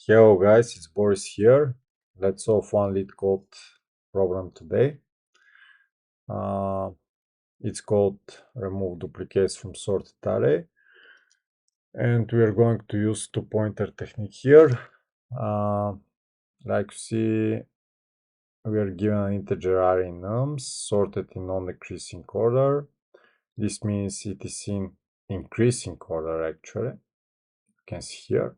Hello guys, it's Boris here. Let's solve one LeetCode problem today. It's called remove duplicates from sorted array. And we are going to use two-pointer technique here. Like you see, we are given an integer array nums sorted in non-decreasing order. This means it is in increasing order actually. You can see here.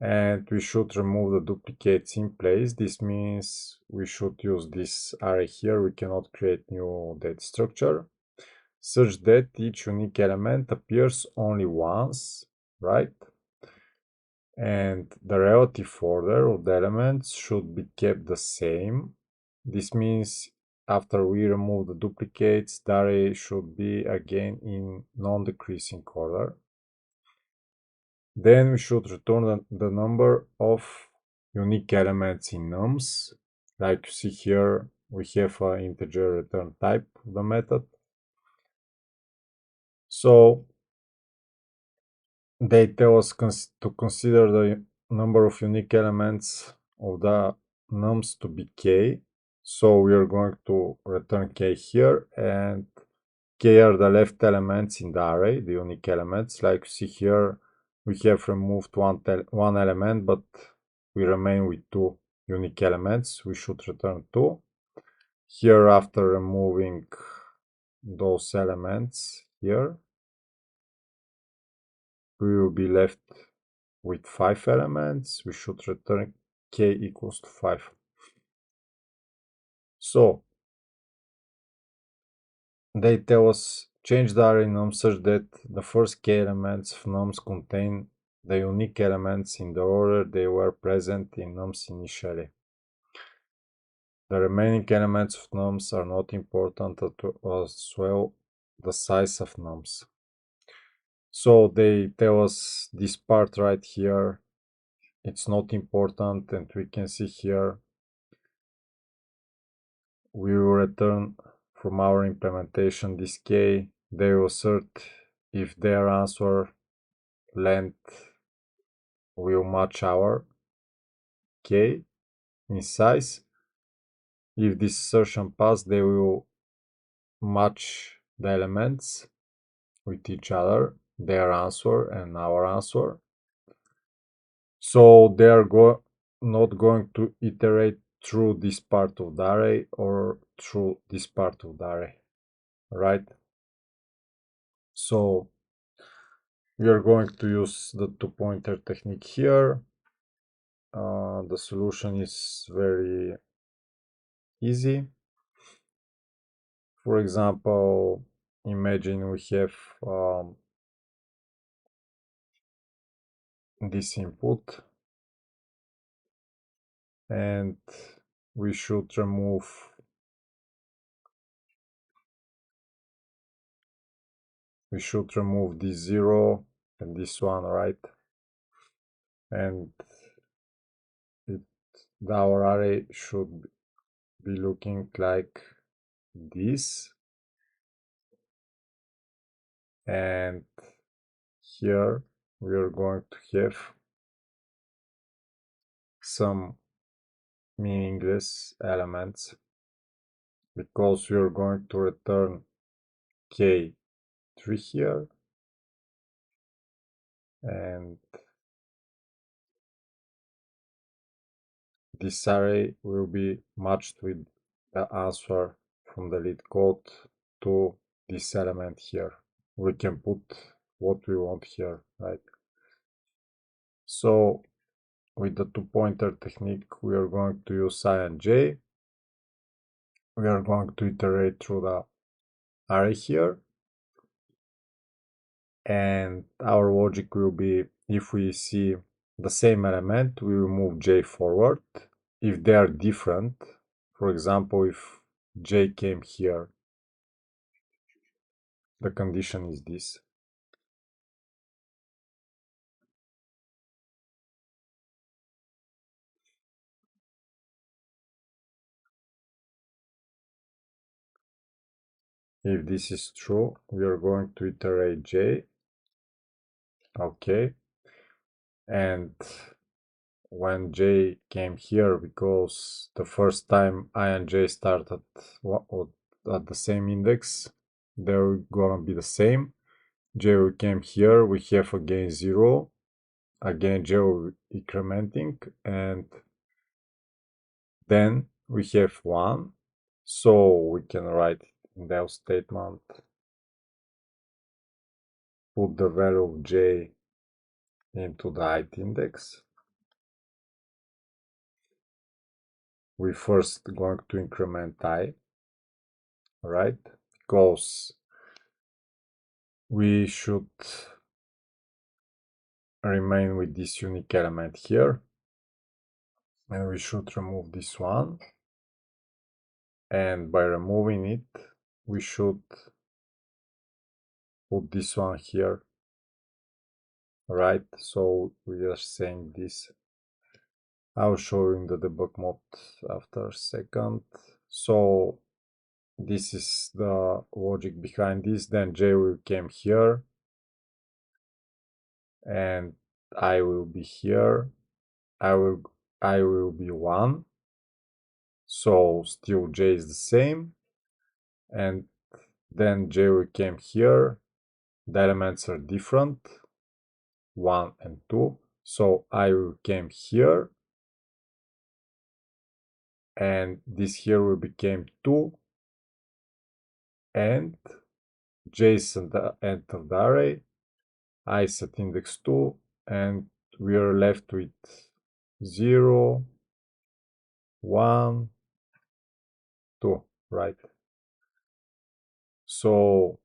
And we should remove the duplicates in place. This means we should use this array here. We cannot create new data structure such that each unique element appears only once, right? And the relative order of the elements should be kept the same. This means after we remove the duplicates, the array should be again in non-decreasing order. Then we should return the number of unique elements in nums. Like you see here, we have an integer return type of the method. So they tell us to consider the number of unique elements of the nums to be k. So we are going to return k here, and k are the left elements in the array, the unique elements. Like you see here, we have removed one element, but we remain with two unique elements. We should return 2. Here, after removing those elements here, we will be left with 5 elements. We should return k equals to 5. So they tell us change the array num such that the first k elements of nums contain the unique elements in the order they were present in nums initially. The remaining elements of nums are not important as well the size of nums. So they tell us this part right here, it's not important, and we can see here we will return from our implementation this k. They will assert if their answer length will match our k in size. If this assertion passes, they will match the elements with each other, their answer and our answer. So they are not going to iterate through this part of the array or through this part of the array, right? So we are going to use the two-pointer technique here. The solution is very easy. For example, imagine we have this input, and we should remove this 0 and this one, right? And our array should be looking like this, and here we are going to have some meaningless elements because we are going to return k3 here, and this array will be matched with the answer from the LeetCode to this element here. We can put what we want here, right? So with the two-pointer technique, we are going to use I and j. We are going to iterate through the array here, and our logic will be if we see the same element, we will move j forward. If they are different, for example, if j came here, the condition is this. If this is true, we are going to iterate j. Okay. And when j came here, because the first time I and j start at the same index, they're gonna be the same. J will came here, we have again 0, again j will be incrementing, and then we have 1, so we can write in the else statement, put the value of j into the ith index. We first going to increment I, right? Because we should remain with this unique element here, and we should remove this one, and by removing it we should put this one here, right? So we are saying this. I'll show you in the debug mode after a second. So this is the logic behind this. Then j will came here, and I will be here. I will be 1, so still j is the same, and then j will came here, the elements are different, 1 and 2, so I will came here, and this here will become 2, and j is at the end of the array, I is at index 2, and we are left with 0, 1, 2, right? So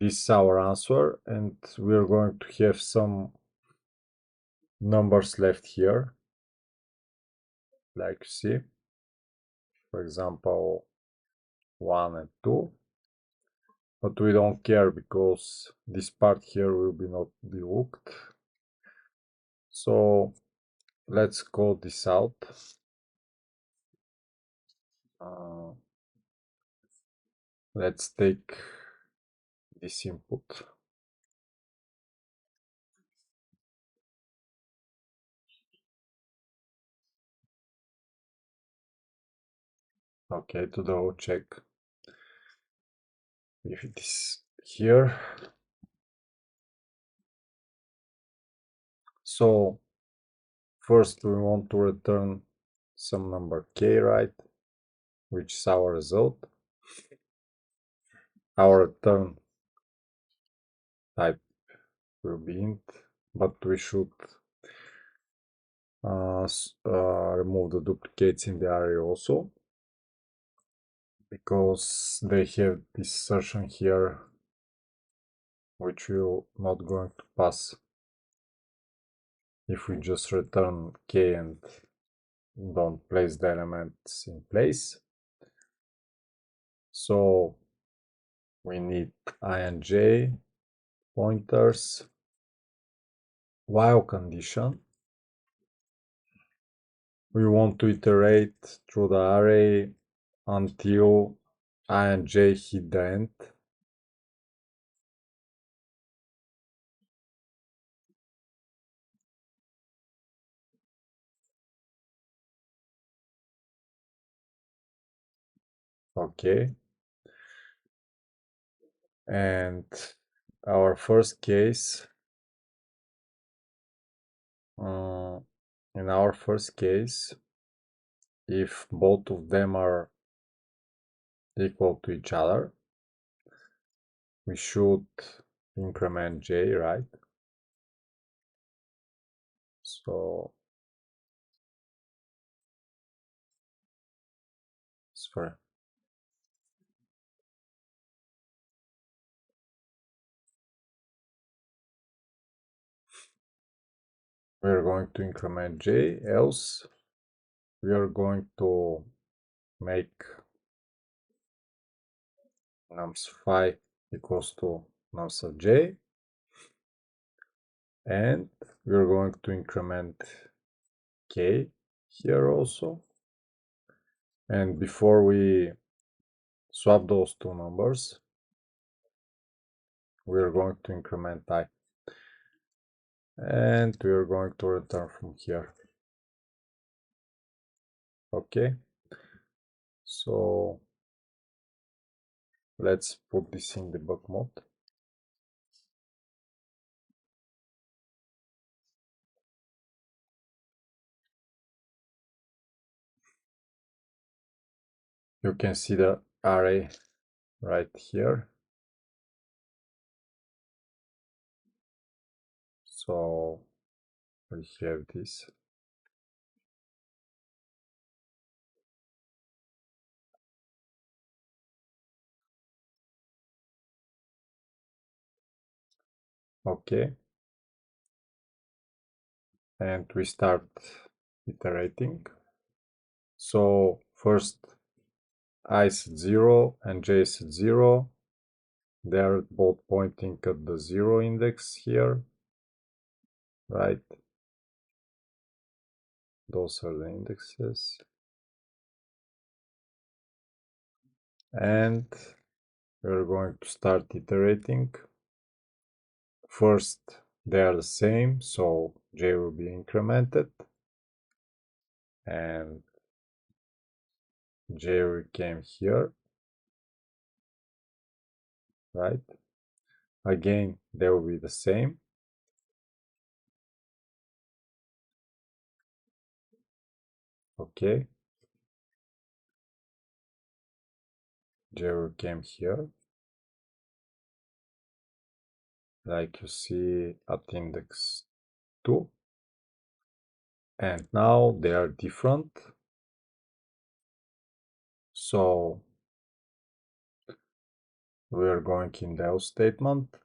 this is our answer, and we are going to have some numbers left here, like you see, for example 1 and 2, but we don't care because this part here will be not be looked. So let's code this out. Let's take this input. Okay, to double check if it is here. So first we want to return some number k, right, which is our result. Our return type will be int, but we should remove the duplicates in the array also, because they have this assertion here which will not going to pass if we just return k and don't place the elements in place. So we need I and j pointers, while condition. We want to iterate through the array until I and j hit the end. Okay. And our first case, in our first case, if both of them are equal to each other, we should increment j, right? So sorry. We are going to increment j, else we are going to make nums5 equals to nums of j, and we are going to increment k here also. And before we swap those two numbers, we are going to increment I. and we are going to return from here. Okay, so let's put this in debug mode. You can see the array right here. So we have this. Okay, and we start iterating. So first I set 0 and j set 0. They're both pointing at the 0 index here, right? Those are the indexes. And we're going to start iterating. First, they are the same, so j will be incremented. And j will came here, right? Again, they will be the same. Okay. J will came here, like you see at index 2. And now they are different. So we are going in the else statement.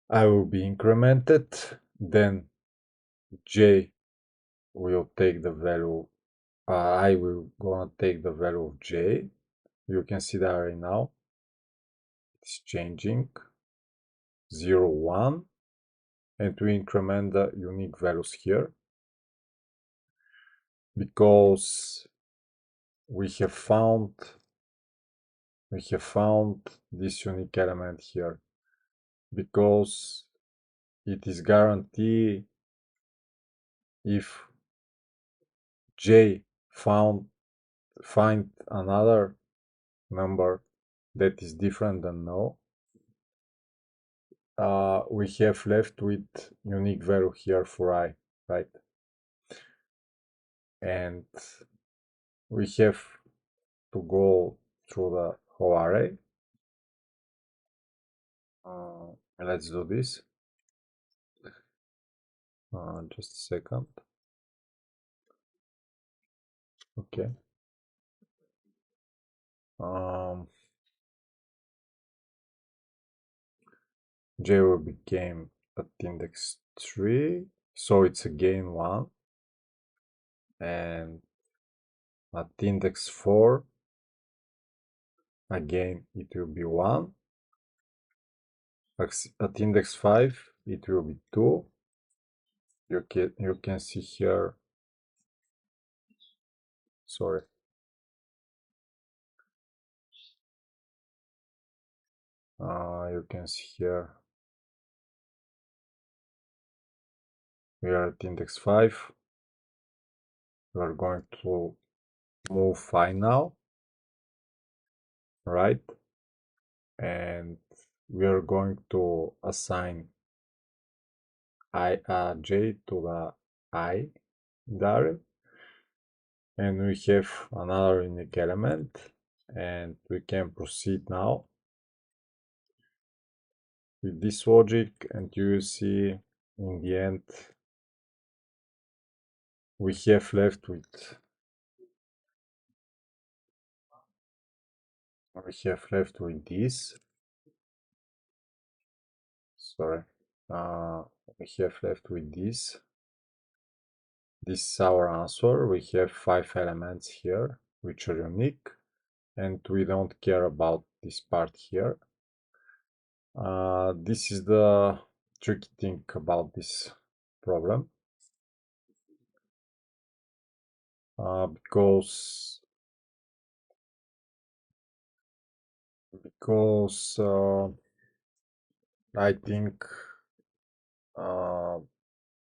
I will be incremented, then j will take the value, I will gonna take the value of j. You can see that right now. It's changing 0, 1, and we increment the unique values here because we have found this unique element here, because it is guaranteed if j find another number that is different than null, we have left with unique value here for I, right? And we have to go through the whole array. Let's do this. Just a second. Okay. J will became at index 3, so it's again 1. And at index 4, again it will be 1. At index 5, it will be 2. You can see here, sorry. You can see here, we are at index 5. We are going to move 5 now, right? And we are going to assign j to the I there, and we have another unique element, and we can proceed now with this logic, and you will see in the end we have left with this. Sorry, we have left with this. This is our answer. We have 5 elements here which are unique, and we don't care about this part here. This is the tricky thing about this problem, because I think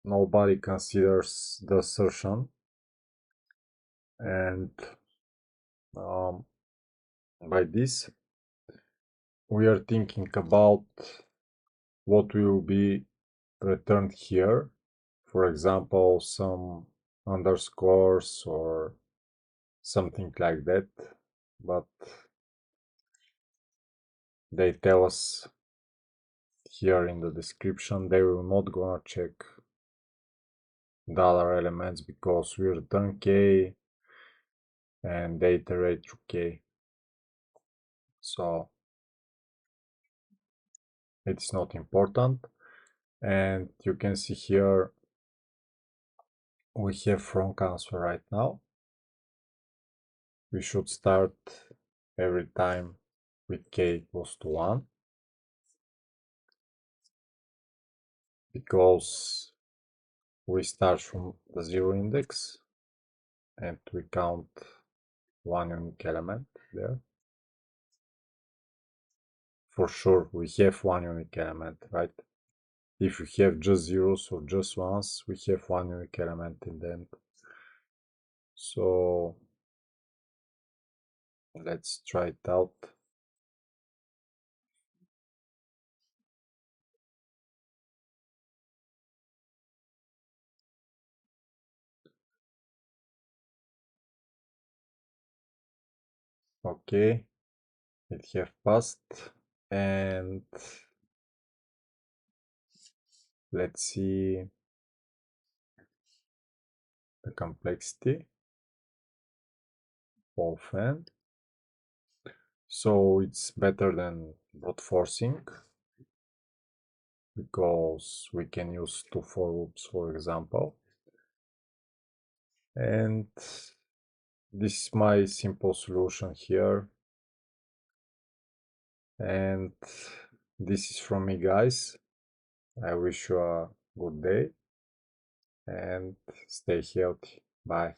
nobody considers the assertion, and um, by this we are thinking about what will be returned here. For example, some underscores or something like that, but they tell us here in the description they will not gonna check the other elements because we return k and they iterate through k, so it's not important. And you can see here we have wrong answer right now. We should start every time with k equals to 1 because we start from the 0 index and we count one unique element there. For sure we have one unique element, right? If we have just zeros or just ones, we have one unique element in the end. So let's try it out. Okay, it have passed, and let's see the complexity of n. So it's better than brute forcing because we can use two for loops, for example. And this is my simple solution here. And this is from me, guys. I wish you a good day and stay healthy. Bye.